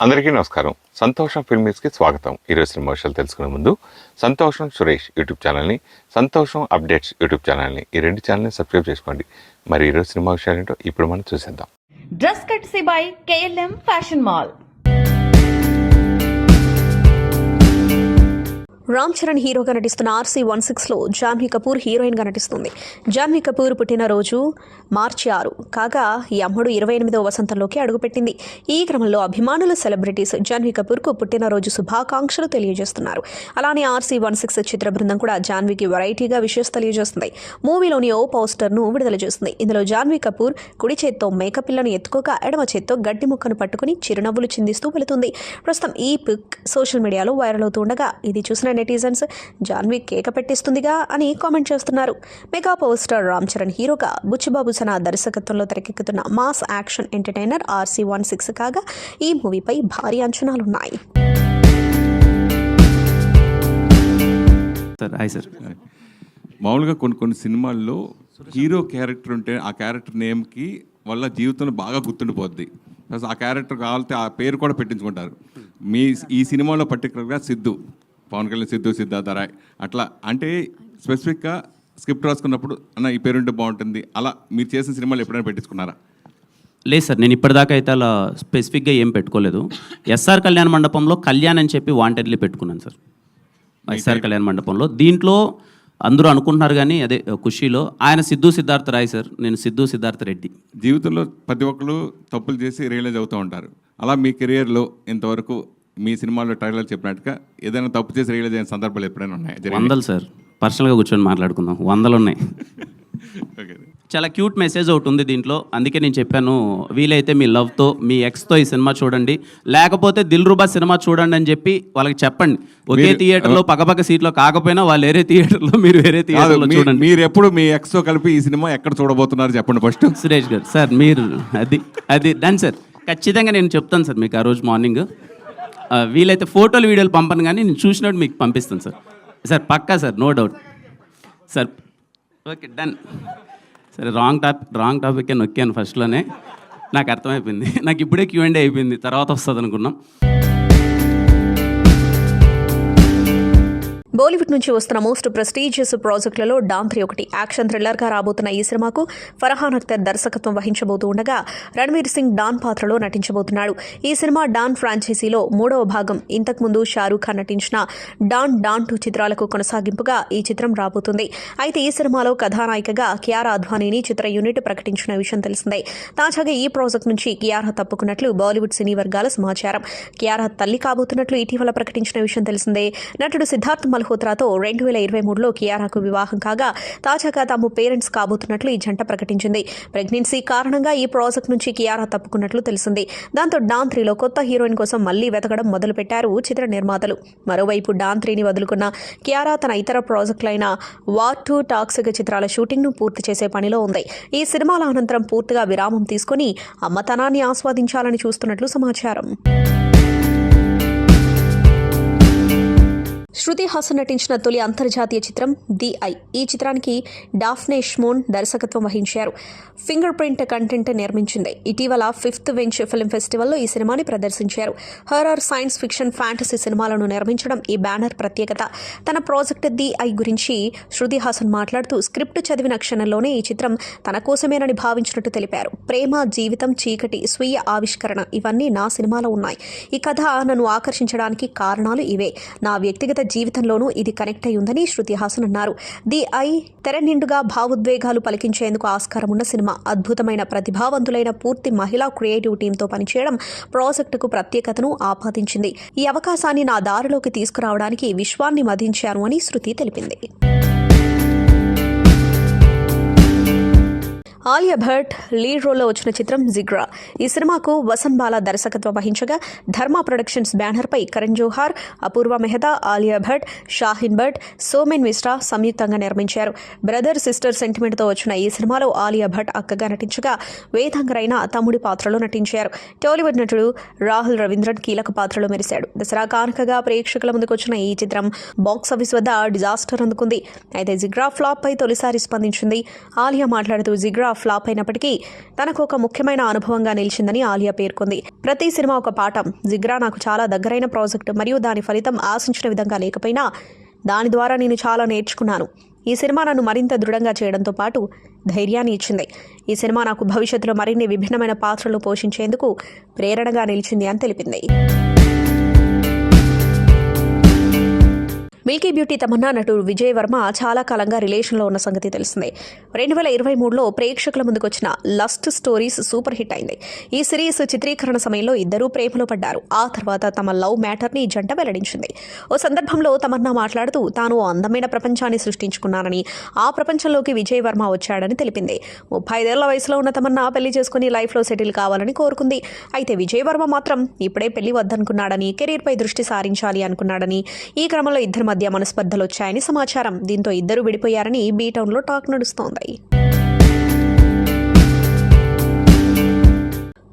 అందరికీ నమస్కారం. సంతోషం ఫిల్మ్స్కి స్వాగతం. ఈరోజు సినిమా విషయాలు తెలుసుకునే ముందు సంతోషం సురేష్ యూట్యూబ్ ఛానల్ని, సంతోషం అప్డేట్స్ యూట్యూబ్ ఛానల్ని, ఈ రెండు ఛానల్ని సబ్స్క్రైబ్ చేసుకోండి. మరి ఈరోజు సినిమా విషయాలు ఏంటో ఇప్పుడు మనం చూసేద్దాం. Dress కట్సీ by KLM fashion mall. Ram Charan హీరోగా నటిస్తున్న RC16లో జాన్వీ కపూర్ హీరోయిన్గా నటిస్తుంది. జాన్వీ కపూర్ పుట్టినరోజు మార్చి 6 కాగా ఈ అమ్మడు 28వ వసంతంలోకి అడుగుపెట్టింది. ఈ క్రమంలో అభిమానులు, సెలబ్రిటీస్ జాన్వీ కపూర్కు పుట్టినరోజు శుభాకాంక్షలు తెలియజేస్తున్నారు. అలానే RC16 చిత్ర బృందం కూడా జాన్వీకి వెరైటీగా విషెస్ తెలియజేస్తుంది. మూవీలోని ఓ పోస్టర్ను విడుదల చేస్తుంది. ఇందులో జాన్వీ కపూర్ కుడి చేత్తో మేకపిల్లను ఎత్తుకోగా ఎడమ చేత్తో గడ్డి ముక్కను పట్టుకుని చిరునవ్వులు చిందిస్తూ వెళుతుంది. ప్రస్తుతం ఈ పిక్ సోషల్ మీడియాలో వైరల్ అవుతుండగా ఇది చూసిన నెటిజన్స్ జాన్వీ కేక పెట్టిస్తుందిగా అని కామెంట్ చేస్తున్నారు. Mega power star Ram Charan హీరోగా బుచ్చిబాబు సనా దర్శకత్వంలో తెరకెక్కుతున్న మాస్ యాక్షన్ ఎంటర్టైనర్ RC16 కాగా ఈ మూవీపై భారీ అంచనాలున్నాయి. మామూలుగా కొన్ని సినిమాల్లో హీరో క్యారెక్టర్ ఉంటే ఆ క్యారెక్టర్ నేమ్కి వాళ్ళ జీవితంలో బాగా గుర్తుండిపోద్ది. ఆ క్యారెక్టర్ కావాలంటే ఆ పేరు కూడా పెట్టించుకుంటారు. ఈ సినిమాలో పర్టికులర్గా పవన్ కళ్యాణ్, సిద్ధార్థ రాయ్ అట్లా అంటే స్పెసిఫిక్గా స్క్రిప్ట్ రాసుకున్నప్పుడు అన్న ఈ పేరుంటే బాగుంటుంది, అలా మీరు చేసిన సినిమాలు ఎప్పుడైనా పెట్టించుకున్నారా? లేదు సార్, నేను ఇప్పటిదాకా అయితే అలా స్పెసిఫిక్గా ఏం పెట్టుకోలేదు. SR కళ్యాణ మండపంలో కళ్యాణ్ అని చెప్పి వాంటెడ్లీ పెట్టుకున్నాను సార్. SR కళ్యాణ మండపంలో దీంట్లో అందరూ అనుకుంటున్నారు కానీ అదే ఖుషీలో ఆయన సిద్ధార్థ రాయ్ సార్, నేను సిద్ధార్థ రెడ్డి. జీవితంలో ప్రతి ఒక్కరు తప్పులు చేసి రియలైజ్ అవుతూ ఉంటారు. అలా మీ కెరియర్లో ఇంతవరకు మీ సినిమాలో ట్రైలర్ చెప్పినట్టుగా ఏదైనా తప్పు చేసి రియలైజ్ అయిన సందర్భాలు ఎప్పుడైనా ఉన్నాయి? 100 సార్, పర్సనల్గా కూర్చొని మాట్లాడుకుందాం. 100 ఉన్నాయి. చాలా క్యూట్ మెసేజ్ ఒకటి ఉంది దీంట్లో, అందుకే నేను చెప్పాను వీలైతే మీ లవ్తో, మీ ఎక్స్తో ఈ సినిమా చూడండి, లేకపోతే దిల్రుబా సినిమా చూడండి అని చెప్పి వాళ్ళకి చెప్పండి. ఒకే థియేటర్లో పక్కపక్క సీట్లో కాకపోయినా వాళ్ళు వేరే థియేటర్లో, మీరు వేరే థియేటర్లో చూడండి. మీరు ఎప్పుడు మీ ఎక్స్తో కలిపి ఈ సినిమా ఎక్కడ చూడబోతున్నారు చెప్పండి ఫస్ట్. సురేష్ గారు సార్, మీరు అది డన్ సార్, ఖచ్చితంగా నేను చెప్తాను సార్ మీకు ఆ రోజు మార్నింగ్. వీలైతే ఫోటోలు, వీడియోలు పంపను కానీ నేను చూసినట్టు మీకు పంపిస్తాను సార్. సార్ పక్కా sir, no doubt sir. Okay done. సరే, రాంగ్ టాపిక్ అని నొక్కాను ఫస్ట్లోనే, నాకు అర్థమైపోయింది. నాకు ఇప్పుడే Q&A అయిపోయింది, తర్వాత వస్తుంది అనుకున్నాం. బాలీవుడ్ నుంచి వస్తున్న మోస్ట్ ప్రెస్టీజియస్ ప్రాజెక్టులలో డాన్ 3 ఒకటి. యాక్షన్ థ్రిల్లర్గా రాబోతున్న ఈ సినిమాకు ఫర్హాన్ అఖ్తర్ దర్శకత్వం వహించబోతూ ఉండగా రణ్వీర్ సింగ్ డాన్ పాత్రలో నటించబోతున్నాడు. ఈ సినిమా డాన్ ఫ్రాంచైజీలో 3వ భాగం. ఇంతకుముందు షారూఖ్ ఖాన్ నటించిన డాన్ 2 చిత్రాలకు కొనసాగింపుగా ఈ చిత్రం రాబోతుంది. అయితే ఈ సినిమాలో కథానాయికగా కియారా అద్వానీని చిత్ర యూనిట్ ప్రకటించిన విషయం తెలిసిందే. తాజాగా ఈ ప్రాజెక్ట్ నుంచి కియారా తప్పుకున్నట్లు బాలీవుడ్ సినీ వర్గాల సమాచారం. కియారా తల్లి కాబోతున్నట్లు ఇటీవల ప్రకటించిన విషయం తెలిసిందే. నటుడు సిద్ధార్థ్ మల్హోత్రాతో 2023లో కియారాకు వివాహం కాగా తాజాగా తాము పేరెంట్స్ కాబోతున్నట్లు ఈ జంట ప్రకటించింది. ప్రెగ్నెన్సీ కారణంగా ఈ ప్రాజెక్ట్ నుంచి కియారా తప్పుకున్నట్లు తెలిసింది. దాంతో డాన్ 3లో కొత్త హీరోయిన్ కోసం మళ్లీ వెతకడం మొదలుపెట్టారు చిత్ర నిర్మాతలు. మరోవైపు డాన్ 3ని వదులుకున్న కియారా తన ఇతర ప్రాజెక్టులైన వార్ 2 టాక్సిక్ చిత్రాల షూటింగ్ను పూర్తి చేసే పనిలో ఉంది. ఈ సినిమాల అనంతరం పూర్తిగా విరామం తీసుకుని అమ్మతనాన్ని ఆస్వాదించాలని చూస్తున్నట్లు సమాచారం. శృతి హాసన్ నటించిన తొలి అంతర్జాతీయ చిత్రం ది ఐ. ఈ చిత్రానికి డాఫ్నే షమోన్ దర్శకత్వం వహించారు. ఫింగర్ ప్రింట్ కంటెంట్ నిర్మించింది. ఇటీవల 5th వెంచ్ ఫిల్మ్ ఫెస్టివల్లో ఈ సినిమాని ప్రదర్శించారు. హారర్, సైన్స్ ఫిక్షన్, ఫ్యాంటసీ సినిమాలను నిర్మించడం ఈ బ్యానర్ ప్రత్యేకత. తన ప్రాజెక్ట్ ది ఐ గురించి శృతి హాసన్ మాట్లాడుతూ స్క్రిప్ట్ చదివిన క్షణంలోనే ఈ చిత్రం తన కోసమేనని భావించినట్టు తెలిపారు. ప్రేమ, జీవితం, చీకటి, స్వీయ ఆవిష్కరణ ఇవన్నీ నా సినిమాలో ఉన్నాయి. ఈ కథ నన్ను ఆకర్షించడానికి కారణాలు ఇవే. నా వ్యక్తిగత జీవితంలోనూ ఇది కనెక్ట్ అయి ఉందని శృతి హాసన్ అన్నారు. ది ఐ తెర నిండుగా భావోద్వేగాలు పలికించేందుకు ఆస్కారం ఉన్న సినిమా. అద్భుతమైన, ప్రతిభావంతులైన పూర్తి మహిళా క్రియేటివ్ టీంతో పనిచేయడం ప్రాజెక్టుకు ప్రత్యేకతను ఆపాదించింది. ఈ అవకాశాన్ని నా దారిలోకి తీసుకురావడానికి విశ్వాన్ని మదించాను అని శృతి తెలిపింది. ఆలియా భట్ లీడ్ రోల్లో వచ్చిన చిత్రం జిగ్రా. ఈ సినిమాకు వసంత్ బాలా దర్శకత్వం వహించగా ధర్మ ప్రొడక్షన్స్ బ్యానర్పై కరణ్ జోహార్, అపూర్వ మెహతా, ఆలియా భట్, షాహిన్ భట్, సోమెన్ మిశ్రా సంయుక్తంగా నిర్మించారు. బ్రదర్ సిస్టర్ సెంటిమెంట్తో వచ్చిన ఈ సినిమాలో ఆలియా భట్ అక్కగా నటించగా వేదాంగరైన తమ్ముడి పాత్రలో నటించారు. టాలీవుడ్ నటుడు రాహుల్ రవీంద్రన్ కీలక పాత్రలో మెరిశాడు. దసరా కానుకగా ప్రేక్షకుల ముందుకు వచ్చిన ఈ చిత్రం బాక్సాఫీస్ వద్ద డిజాస్టర్ అందుకుంది. అయితే జిగ్రా ఫ్లాప్ పై తొలిసారి స్పందించింది. ఆలియా మాట్లాడుతూ జిగ్రా ఫ్లాప్ అయినప్పటికీ తనకు ఒక ముఖ్యమైన అనుభవంగా నిలిచిందని ఆలియా పేర్కొంది. ప్రతి సినిమా ఒక పాఠం. జిగ్రా నాకు చాలా దగ్గరైన ప్రాజెక్టు మరియు దాని ఫలితం ఆశించిన విధంగా లేకపోయినా దాని ద్వారా నేను చాలా నేర్చుకున్నాను. ఈ సినిమా నన్ను మరింత దృఢంగా చేయడంతో పాటు ధైర్యాన్ని ఇచ్చింది. ఈ సినిమా నాకు భవిష్యత్తులో మరిన్ని విభిన్నమైన పాత్రలు పోషించేందుకు ప్రేరణగా నిలిచింది అని తెలిపింది. మిల్కీ బ్యూటీ తమన్నా నటుడు విజయ్ వర్మ చాలా కాలంగా రిలేషన్లో ఉన్న సంగతి తెలిసిందే. 2023లో ప్రేక్షకుల ముందుకొచ్చిన లస్ట్ స్టోరీస్ సూపర్ హిట్ అయింది. ఈ సిరీస్ చిత్రీకరణ సమయంలో ఇద్దరూ ప్రేమలో పడ్డారు. ఆ తర్వాత తమ లవ్ మ్యాటర్ని జంట వెల్లడించింది. ఓ సందర్భంలో తమన్నా మాట్లాడుతూ తాను అందమైన ప్రపంచాన్ని సృష్టించుకున్నానని, ఆ ప్రపంచంలోకి విజయ్ వర్మ వచ్చాడని తెలిపింది. 35 ఏళ్ల వయసులో ఉన్న తమన్నా పెళ్లి చేసుకుని లైఫ్లో సెటిల్ కావాలని కోరుకుంది. అయితే విజయ్ వర్మ మాత్రం ఇప్పుడే పెళ్లి వద్దనుకున్నాడని, కెరీర్పై దృష్టి సారించాలి అనుకున్నాడని, ఈ క్రమంలో ఇద్దరి మధ్య మనస్పర్ధలు వచ్చాయని సమాచారం. దీంతో ఇద్దరు విడిపోయారని బీటౌన్లో టాక్ నడుస్తోంది.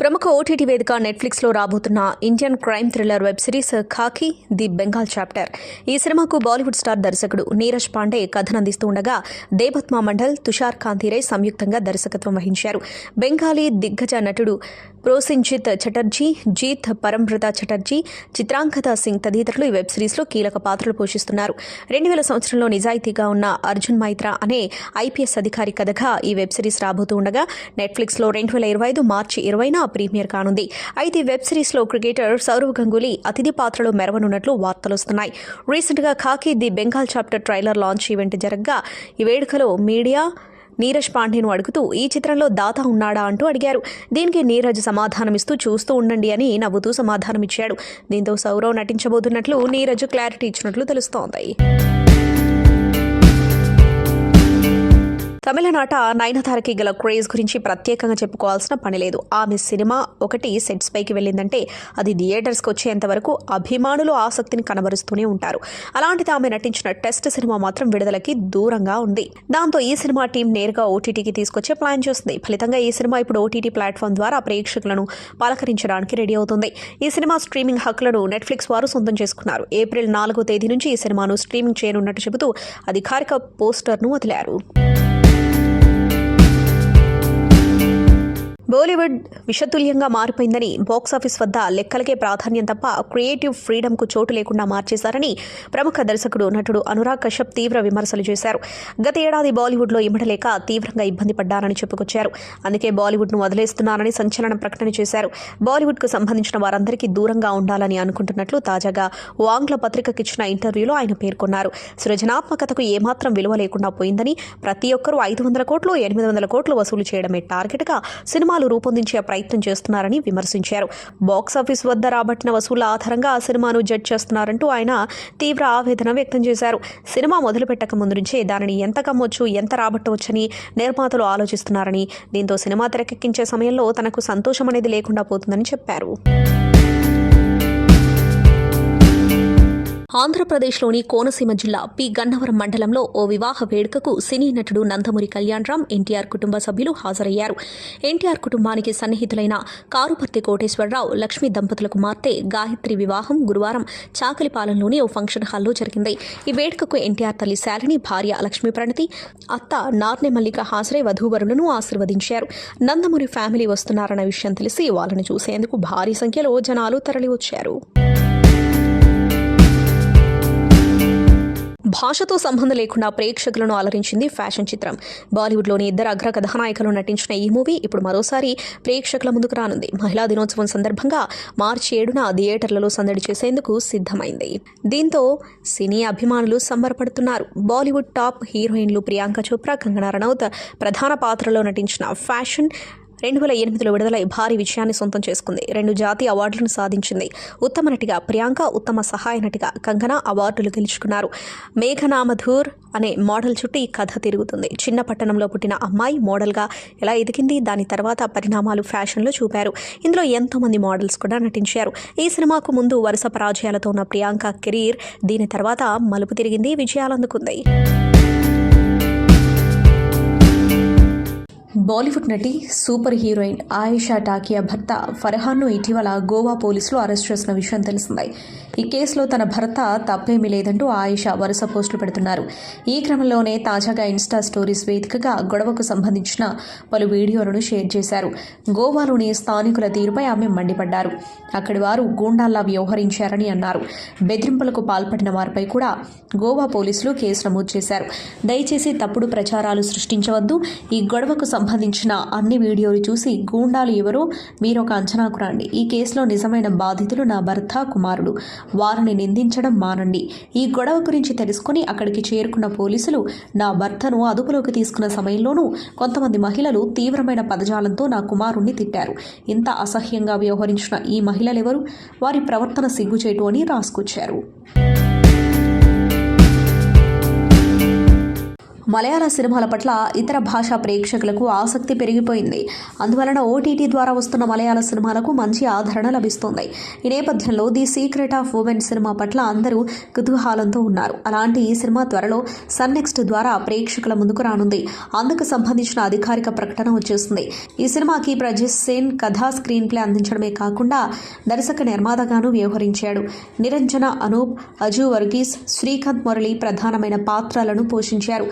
ప్రముఖ ఓటీటీ వేదిక నెట్ఫ్లిక్స్లో రాబోతున్న Indian crime thriller web series Khakee the Bengal chapter. ఈ సినిమాకు బాలీవుడ్ స్టార్ దర్శకుడు నీరజ్ పాండే కథనందిస్తూ ఉండగా దేబత్మా మండల్, తుషార్ కాంతిరే సంయుక్తంగా దర్శకత్వం వహించారు. బెంగాలీ దిగ్గజ నటుడు ప్రోసింజిత్ చటర్జీ, జీత్ పరంబ్రత చటర్జీ, చిత్రాంగద సింగ్ తదితరులు ఈ వెబ్ సిరీస్లో కీలక పాత్రలు పోషిస్తున్నారు. 2000 సంవత్సరంలో నిజాయితీగా ఉన్న అర్జున్ మైత్రా అనే ఐపీఎస్ అధికారి కథగా ఈ వెబ్ సిరీస్ రాబోతూ ఉండగా నెట్ఫ్లిక్స్లో 2025 మార్చి 20న ప్రీమియర్ కానుంది. అయితే వెబ్ సిరీస్లో క్రికెటర్ సౌరవ్ గంగూలీ అతిథి పాత్రలో మెరవనున్నట్లు వార్తలొస్తున్నాయి. రీసెంట్గా Khakee the Bengal chapter trailer launch event జరగగా ఈ వేడుకలో మీడియా నీరజ్ పాండేను అడుగుతూ ఈ చిత్రంలో దాత ఉన్నాడా అంటూ అడిగారు. దీనికి నీరజ్ సమాధానమిస్తూ చూస్తూ ఉండండి అని నవ్వుతూ సమాధానమిచ్చాడు. దీంతో సౌరవ్ నటించబోతున్నట్లు నీరజ్ క్లారిటీ ఇచ్చినట్లు తెలుస్తోంది. తమిళనాట నయనతారకి గల క్రేజ్ గురించి ప్రత్యేకంగా చెప్పుకోవాల్సిన పని లేదు. ఆమె సినిమా ఒకటి సెట్స్ పైకి వెళ్ళిందంటే అది థియేటర్స్కి వచ్చేంత వరకు అభిమానులు ఆసక్తిని కనబరుస్తూనే ఉంటారు. అలాంటిది ఆమె నటించిన టెస్ట్ సినిమా మాత్రం విడుదలకి దూరంగా ఉంది. దాంతో ఈ సినిమా టీం నేరుగా ఓటీటీకి తీసుకొచ్చే ప్లాన్ చేస్తుంది. ఫలితంగా ఈ సినిమా ఇప్పుడు ఓటీటీ ప్లాట్ఫామ్ ద్వారా ప్రేక్షకులను పలకరించడానికి రెడీ అవుతుంది. ఈ సినిమా స్ట్రీమింగ్ హక్కులను నెట్ఫ్లిక్స్ వారు సొంతం చేసుకున్నారు. ఏప్రిల్ 4వ తేదీ నుంచి ఈ సినిమాను స్ట్రీమింగ్ చేయనున్నట్టు చెబుతూ అధికారిక పోస్టర్ను వదిలారు. బాలీవుడ్ విషతుల్యంగా మారిపోయిందని, బాక్సాఫీస్ వద్ద లెక్కలకే ప్రాధాన్యం తప్ప క్రియేటివ్ ఫ్రీడమ్కు చోటు లేకుండా మార్చేశారని ప్రముఖ దర్శకుడు, నటుడు అనురాగ్ కశ్యప్ తీవ్ర విమర్శలు చేశారు. గత ఏడాది బాలీవుడ్లో ఇమడలేక తీవ్రంగా ఇబ్బంది పడ్డారని చెప్పుకొచ్చారు. అందుకే బాలీవుడ్ను వదిలేస్తున్నారని సంచలన ప్రకటన చేశారు. బాలీవుడ్కు సంబంధించిన వారందరికీ దూరంగా ఉండాలని అనుకుంటున్నట్లు తాజాగా ఓ ఆంగ్ల పత్రికకిచ్చిన ఇంటర్వ్యూలో ఆయన పేర్కొన్నారు. సృజనాత్మకతకు ఏమాత్రం విలువ లేకుండా పోయిందని, ప్రతి ఒక్కరూ 500 కోట్లు 800 కోట్లు వసూలు చేయడమే టార్గెట్గా సినిమా రూపొందించే ప్రయత్నం చేస్తున్నారని విమర్శించారు. బాక్సాఫీస్ వద్ద రాబట్టిన వసూళ్ల ఆధారంగా ఆ సినిమాను జడ్జ్ చేస్తున్నారంటూ ఆయన తీవ్ర ఆవేదన వ్యక్తం చేశారు. సినిమా మొదలుపెట్టక ముందు నుంచే దానిని ఎంత కమ్మొచ్చు, ఎంత రాబట్టవచ్చని నిర్మాతలు ఆలోచిస్తున్నారని, దీంతో సినిమా తెరకెక్కించే సమయంలో తనకు సంతోషం అనేది లేకుండా పోతుందని చెప్పారు. ఆంధ్రప్రదేశ్లోని కోనసీమ జిల్లా పి గన్నవరం మండలంలో ఓ వివాహ వేడుకకు సినీ నటుడు నందమూరి కళ్యాణరామ్, ఎన్టీఆర్ కుటుంబ సభ్యులు హాజరయ్యారు. ఎన్టీఆర్ కుటుంబానికి సన్నిహితులైన కారుపర్తి కోటేశ్వరరావు, లక్ష్మీ దంపతుల కుమార్తె గాయత్రి వివాహం గురువారం చాకలిపాలెంలోని ఓ ఫంక్షన్ హాల్లో జరిగింది. ఈ వేడుకకు ఎన్టీఆర్ తల్లి శాలిని, భార్య లక్ష్మీ ప్రణతి, అత్త నార్నె మల్లిక హాజరై వధూవరులను ఆశీర్వదించారు. నందమూరి ఫ్యామిలీ వస్తున్నారన్న విషయం తెలిసి వాళ్ళని చూసేందుకు భారీ సంఖ్యలో జనాలు తరలివచ్చారు. భాషతో సంబంధం లేకుండా ప్రేక్షకులను అలరించింది ఫ్యాషన్ చిత్రం. బాలీవుడ్లోని ఇద్దరు అగ్ర కథానాయకులు నటించిన ఈ మూవీ ఇప్పుడు మరోసారి ప్రేక్షకుల ముందుకు రానుంది. మహిళా దినోత్సవం సందర్భంగా మార్చి 7న థియేటర్లలో సందడి చేసేందుకు సిద్ధమైంది. దీంతో సినీ అభిమానులు సంబరపడుతున్నారు. బాలీవుడ్ టాప్ హీరోయిన్లు ప్రియాంక చోప్రా, కంగనా రనౌత్ ప్రధాన పాత్రలో నటించిన ఫ్యాషన్ 2008లో విడుదలై భారీ విజయాన్ని సొంతం చేసుకుంది. 2 జాతీయ అవార్డులను సాధించింది. ఉత్తమ నటిగా ప్రియాంక, ఉత్తమ సహాయ నటిగా కంగనా అవార్డులు గెలుచుకున్నారు. మేఘనామధూర్ అనే మోడల్ చుట్టూ ఈ కథ తిరుగుతుంది. చిన్న పట్టణంలో పుట్టిన అమ్మాయి మోడల్గా ఎలా ఎదిగింది, దాని తర్వాత పరిణామాలు ఫ్యాషన్లో చూపారు. ఇందులో ఎంతో మంది మోడల్స్ కూడా నటించారు. ఈ సినిమాకు ముందు వరుస పరాజయాలతో ఉన్న ప్రియాంక కెరీర్ దీని తర్వాత మలుపు తిరిగింది, విజయాలందుకుంది. బాలీవుడ్ నటి సూపర్ హీరోయిన్ ఆయిషా టాకియా భర్త ఫర్హాన్ను ఇటీవల గోవా పోలీసులు అరెస్ట్ చేసిన విషయం తెలిసిందే. ఈ కేసులో తన భర్త తప్పేమీ లేదంటూ ఆయిషా వరుస పోస్టులు పెడుతున్నారు. ఈ క్రమంలోనే తాజాగా ఇన్స్టా స్టోరీస్ వేదికగా గొడవకు సంబంధించిన పలు వీడియోలను షేర్ చేశారు. గోవాలోని స్థానికుల తీరుపై ఆమె మండిపడ్డారు. అక్కడి వారు గూండాల్లా వ్యవహరించారని అన్నారు. బెదిరింపులకు పాల్పడిన వారిపై కూడా గోవా పోలీసులు కేసు నమోదు చేశారు. దయచేసి తప్పుడు ప్రచారాలు సృష్టించవద్దు. ఈ గొడవకు సంబంధించిన అన్ని వీడియోలు చూసి గూండాలు ఎవరో మీరొక అంచనాకు రండి. ఈ కేసులో నిజమైన బాధితులు నా భర్త, కుమారుడు. వారిని నిందించడం మానండి. ఈ గొడవ గురించి తెలుసుకుని అక్కడికి చేరుకున్న పోలీసులు నా భర్తను అదుపులోకి తీసుకున్న సమయంలోనూ కొంతమంది మహిళలు తీవ్రమైన పదజాలంతో నా కుమారుణ్ణి తిట్టారు. ఇంత అసహ్యంగా వ్యవహరించిన ఈ మహిళలెవరు? వారి ప్రవర్తన సిగ్గుచేటు అని రాసుకొచ్చారు. మలయాళ సినిమాల పట్ల ఇతర భాషా ప్రేక్షకులకు ఆసక్తి పెరిగిపోయింది. అందువలన ఓటీటీ ద్వారా వస్తున్న మలయాళ సినిమాలకు మంచి ఆదరణ లభిస్తోంది. ఈ నేపథ్యంలో the secret of women cinema పట్ల అందరూ కుతూహలంతో ఉన్నారు. అలాంటి ఈ సినిమా త్వరలో సన్ నెక్స్ట్ ద్వారా ప్రేక్షకుల ముందుకు రానుంది. అందుకు సంబంధించిన అధికారిక ప్రకటన వచ్చేసింది. ఈ సినిమాకి ప్రజెస్ సేన్ కథా స్క్రీన్ ప్లే అందించడమే కాకుండా దర్శక నిర్మాతగాను వ్యవహరించాడు. నిరంజన అనూప్, అజు వర్గీస్, శ్రీకాంత్ మురళి ప్రధానమైన పాత్రలను పోషించారు.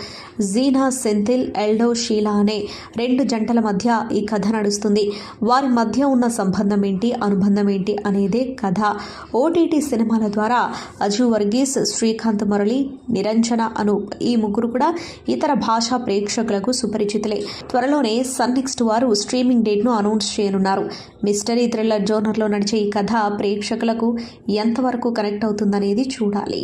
జీనా సెంథిల్, ఎల్డో షీలా అనే 2 జంటల మధ్య ఈ కథ నడుస్తుంది. వారి మధ్య ఉన్న సంబంధం ఏంటి, అనుబంధం ఏంటి అనేదే కథ. ఓటీటీ సినిమాల ద్వారా అజు వర్గీస్, శ్రీకాంత్ మురళి, నిరంజన అనూప్ ఈ ముగ్గురు కూడా ఇతర భాషా ప్రేక్షకులకు సుపరిచితులే. త్వరలోనే సన్ నెక్స్ట్ వారు స్ట్రీమింగ్ డేట్ను అనౌన్స్ చేయనున్నారు. మిస్టరీ థ్రిల్లర్ జోనర్లో నడిచే ఈ కథ ప్రేక్షకులకు ఎంతవరకు కనెక్ట్ అవుతుందనేది చూడాలి.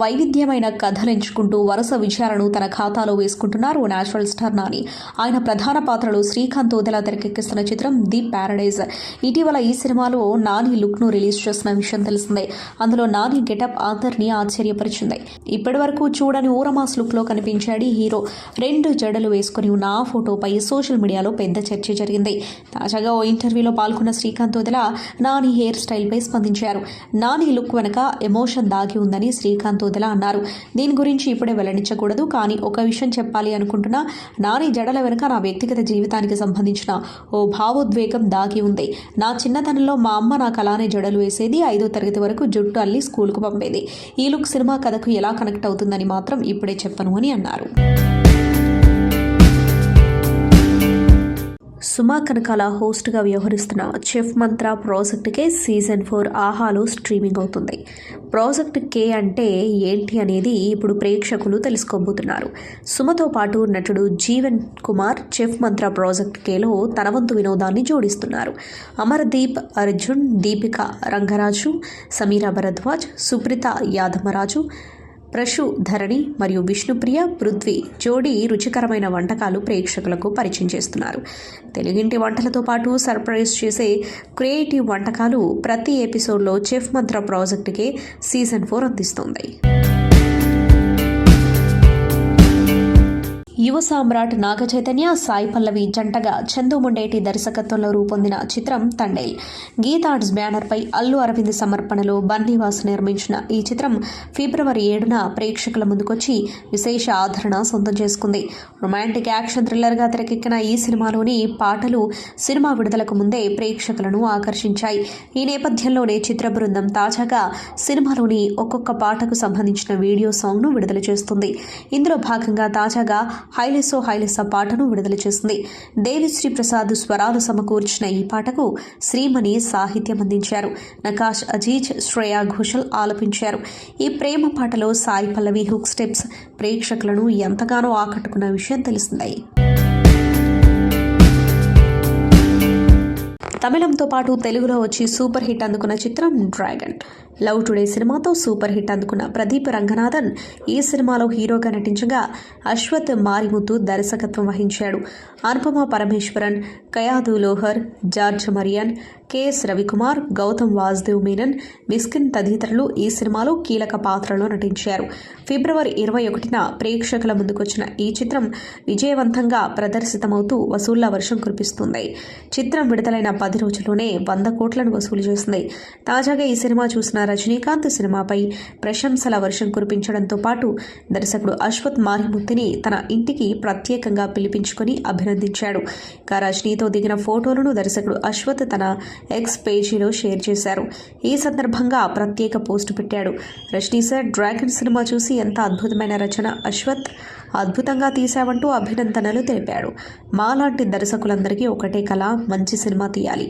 వైవిధ్యమైన కథలు ఎంచుకుంటూ వరుస విజయాలను తన ఖాతాలో వేసుకుంటున్నారు నేచురల్ స్టార్ నాని. ఆయన ప్రధాన పాత్రలో శ్రీకాంత్ ఓదెలా తెరకెక్కిస్తున్న చిత్రం ది ప్యారడైజ్. ఇటీవల ఈ సినిమాలో నాని లుక్ను రిలీజ్ చేసిన విషయం తెలిసిందే. అందులో నాని గెటప్ అందరినీ ఆశ్చర్యపరిచింది. ఇప్పటి వరకు చూడని ఊరమాస్ లుక్లో కనిపించాడు ఈ హీరో. 2 జడలు వేసుకుని ఉన్న ఆ ఫోటోపై సోషల్ మీడియాలో పెద్ద చర్చ జరిగింది. తాజాగా ఓ ఇంటర్వ్యూలో పాల్గొన్న శ్రీకాంత్ ఓదెలా నాని హెయిర్ స్టైల్పై స్పందించారు. నాని లుక్ వెనక ఎమోషన్ దాగి ఉందని శ్రీకాంత్ ఓదెలా అన్నారు. దీని గురించి ఇప్పుడే వెల్లడించకూడదు, కానీ ఒక విషయం చెప్పాలి అనుకుంటున్నా. నాని జడల వెనుక నా వ్యక్తిగత జీవితానికి సంబంధించిన ఓ భావోద్వేగం దాగి ఉంది. నా చిన్నతనంలో మా అమ్మ నాకు అలానే జడలు వేసేది. 5వ తరగతి వరకు జుట్టు అల్లి స్కూల్కు పంపేది. ఈ లుక్ సినిమా కథకు ఎలా కనెక్ట్ అవుతుందని మాత్రం ఇప్పుడే చెప్పను అని అన్నారు. సుమా కనకాల హోస్ట్గా వ్యవహరిస్తున్న చెఫ్ మంత్ర ప్రాజెక్టుకే సీజన్ 4 ఆహాలో స్ట్రీమింగ్ అవుతుంది. ప్రాజెక్ట్ కే అంటే ఏంటి అనేది ఇప్పుడు ప్రేక్షకులు తెలుసుకోబోతున్నారు. సుమతో పాటు నటుడు జీవన్ కుమార్ చెఫ్ మంత్ర ప్రాజెక్ట్ కేలో తన వంతు వినోదాన్ని జోడిస్తున్నారు. అమర్దీప్, అర్జున్, దీపిక రంగరాజు, సమీరా భరద్వాజ్, సుప్రీత యాదమరాజు, ప్రశు ధరణి మరియు విష్ణుప్రియ, పృథ్వీ జోడీ రుచికరమైన వంటకాలు ప్రేక్షకులకు పరిచయం చేస్తున్నారు. తెలుగింటి వంటలతో పాటు సర్ప్రైజ్ చేసే క్రియేటివ్ వంటకాలు ప్రతి ఎపిసోడ్లో చెఫ్ మంత్ర ప్రాజెక్టుకే సీజన్ 4 అందిస్తోంది. యువ సామ్రాట్ నాగ చైతన్య, సాయి పల్లవి జంటగా చందు ముండేటి దర్శకత్వంలో రూపొందిన చిత్రం తండేల్. గీతా ఆర్ట్స్ బ్యానర్పై అల్లు అరవింద్ సమర్పణలో బన్నీవాస్ నిర్మించిన ఈ చిత్రం ఫిబ్రవరి 7న ప్రేక్షకుల ముందుకొచ్చి విశేష ఆదరణ సొంతం చేసుకుంది. రొమాంటిక్ యాక్షన్ థ్రిల్లర్గా తెరకెక్కిన ఈ సినిమాలోని పాటలు సినిమా విడుదలకు ముందే ప్రేక్షకులను ఆకర్షించాయి. ఈ నేపథ్యంలోనే చిత్ర బృందం తాజాగా సినిమాలోని ఒక్కొక్క పాటకు సంబంధించిన వీడియో సాంగ్ను విడుదల చేస్తుంది. ఇందులో భాగంగా తాజాగా హైలెస్సో పాటను విడుదల చేసింది. దేవిశ్రీ ప్రసాద్ స్వరాలు సమకూర్చిన ఈ పాటకు శ్రీమణి సాహిత్యం అందించారు. నకాష్ అజీజ్, శ్రేయా ఘోషల్ ఆలపించారు. ఈ ప్రేమ పాటలో సాయి పల్లవి హుక్ స్టెప్స్ ప్రేక్షకులను ఎంతగానో ఆకట్టుకున్న విషయం తెలిసిందే. తమిళంతో పాటు తెలుగులో వచ్చి సూపర్ హిట్ అందుకున్న చిత్రం డ్రాగన్. లవ్ టుడే సినిమాతో సూపర్ హిట్ అందుకున్న ప్రదీప్ రంగనాథన్ ఈ సినిమాలో హీరోగా నటించగా అశ్వత్ మారిముత్తు దర్శకత్వం వహించాడు. అనుపమ పరమేశ్వరన్, కయాదు లోహర్, జార్జ్ మరియన్, కెఎస్ రవికుమార్, గౌతమ్ వాసుదేవ్ మీనన్, మిస్కిన్ తదితరులు ఈ సినిమాలో కీలక పాత్రలో నటించారు. ఫిబ్రవరి 21న ప్రేక్షకుల ముందుకొచ్చిన ఈ చిత్రం విజయవంతంగా ప్రదర్శితమవుతూ వసూళ్ల వర్షం కురిపిస్తుంది. చిత్రం విడుదలైన 10 రోజుల్లోనే 100 కోట్లను వసూలు చేసింది. తాజాగా ఈ సినిమా చూసిన రజనీకాంత్ సినిమాపై ప్రశంసల వర్షం కురిపించడంతో పాటు దర్శకుడు అశ్వత్ మారిముత్తిని తన ఇంటికి ప్రత్యేకంగా పిలిపించుకొని అభినందించాడు. ఇక రజనీతో దిగిన ఫోటోలను దర్శకుడు అశ్వత్ తన ఎక్స్ పేజీలో షేర్ చేశారు. ఈ సందర్భంగా ప్రత్యేక పోస్టు పెట్టాడు. రజనీ సార్, డ్రాగన్ సినిమా చూసి ఎంత అద్భుతమైన రచన అశ్వత్, అద్భుతంగా తీశావంటూ అభినందనలు తెలిపాడు. మాలాంటి దర్శకులందరికీ ఒకటే కళ, మంచి సినిమా తీయాలి.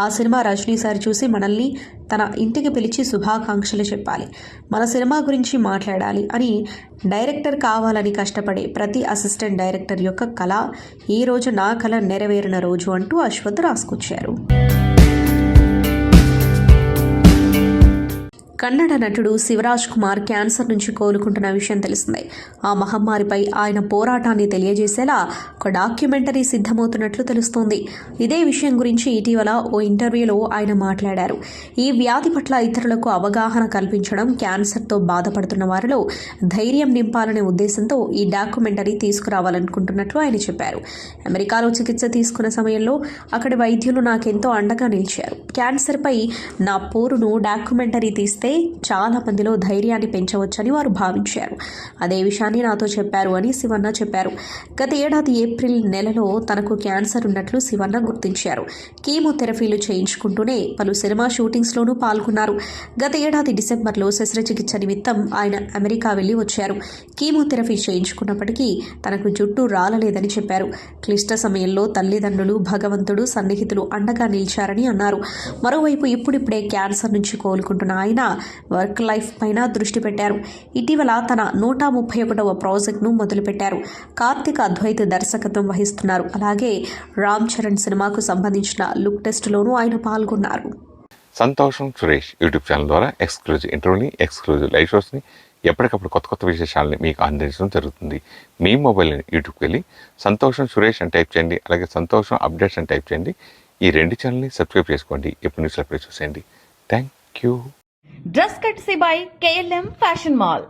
ఆ సినిమా రజనీ సార్ చూసి మనల్ని తన ఇంటికి పిలిచి శుభాకాంక్షలు చెప్పాలి, మన సినిమా గురించి మాట్లాడాలి అని డైరెక్టర్ కావాలని కష్టపడే ప్రతి అసిస్టెంట్ డైరెక్టర్ యొక్క కళ. ఈ రోజు నా కళ నెరవేరిన రోజు అంటూ అశ్వత్ రాసుకొచ్చారు. కన్నడ నటుడు శివరాజ్ కుమార్ క్యాన్సర్ నుంచి కోలుకుంటున్న విషయం తెలిసిందే. ఆ మహమ్మారిపై ఆయన పోరాటాన్ని తెలియజేసేలా ఒక డాక్యుమెంటరీ సిద్ధమవుతున్నట్లు తెలుస్తోంది. ఇదే విషయం గురించి ఇటీవల ఓ ఇంటర్వ్యూలో ఆయన మాట్లాడారు. ఈ వ్యాధి పట్ల ఇతరులకు అవగాహన కల్పించడం, క్యాన్సర్తో బాధపడుతున్న వారిలో ధైర్యం నింపాలనే ఉద్దేశంతో ఈ డాక్యుమెంటరీ తీసుకురావాలనుకుంటున్నట్లు ఆయన చెప్పారు. అమెరికాలో చికిత్స తీసుకున్న సమయంలో అక్కడి వైద్యులు నాకెంతో అండగా నిలిచారు. క్యాన్సర్పై నా పోరును డాక్యుమెంటరీ తీస్తే చాలా మందిలో ధైర్యాన్ని పెంచవచ్చని వారు భావించారు. అదే విషయాన్ని నాతో చెప్పారు అని శివన్న చెప్పారు. గత ఏడాది ఏప్రిల్ నెలలో తనకు క్యాన్సర్ ఉన్నట్లు శివన్న గుర్తించారు. కీమోథెరపీలు చేయించుకుంటూనే పలు సినిమా షూటింగ్స్లోనూ పాల్గొన్నారు. గత ఏడాది డిసెంబర్లో శస్త్రచికిత్స నిమిత్తం ఆయన అమెరికా వెళ్లి వచ్చారు. కీమోథెరపీ చేయించుకున్నప్పటికీ తనకు జుట్టు రాలలేదని చెప్పారు. క్లిష్ట సమయంలో తల్లిదండ్రులు, భగవంతుడు, సన్నిహితులు అండగా నిలిచారని అన్నారు. మరోవైపు ఇప్పుడిప్పుడే క్యాన్సర్ నుంచి కోలుకుంటున్న ఆయన వర్క్ లైఫ్ పైన దృష్టి పెట్టారు. ఇటీవల తన 131వ ప్రాజెక్ట్ను మొదలుపెట్టారు. కార్తిక్ అద్వైత్ దర్శకత్వం వహిస్తున్నారు. అలాగే రామ్ చరణ్ సినిమాకు సంబంధించిన లుక్ టెస్ట్లోనూ ఆయన పాల్గొన్నారు. సంతోషం సురేష్ యూట్యూబ్ ఛానల్ ద్వారా ఎక్స్క్లూజివ్ ఇంటర్వ్యూని, ఎక్స్క్లూజివ్ లైవ్ షోస్ని, ఎప్పటికప్పుడు కొత్త కొత్త విశేషాలని మీకు అందించడం జరుగుతుంది. మీ మొబైల్ని యూట్యూబ్కి వెళ్ళి సంతోషం సురేష్ అని టైప్ చేయండి. అలాగే సంతోషం అప్డేట్స్ అని టైప్ చేయండి. ఈ రెండు ఛానల్ని సబ్స్క్రైబ్ చేసుకోండి. ఎప్పుడు న్యూస్లో చూసేయండి. Thank you. Dress Courtesy by KLM Fashion Mall.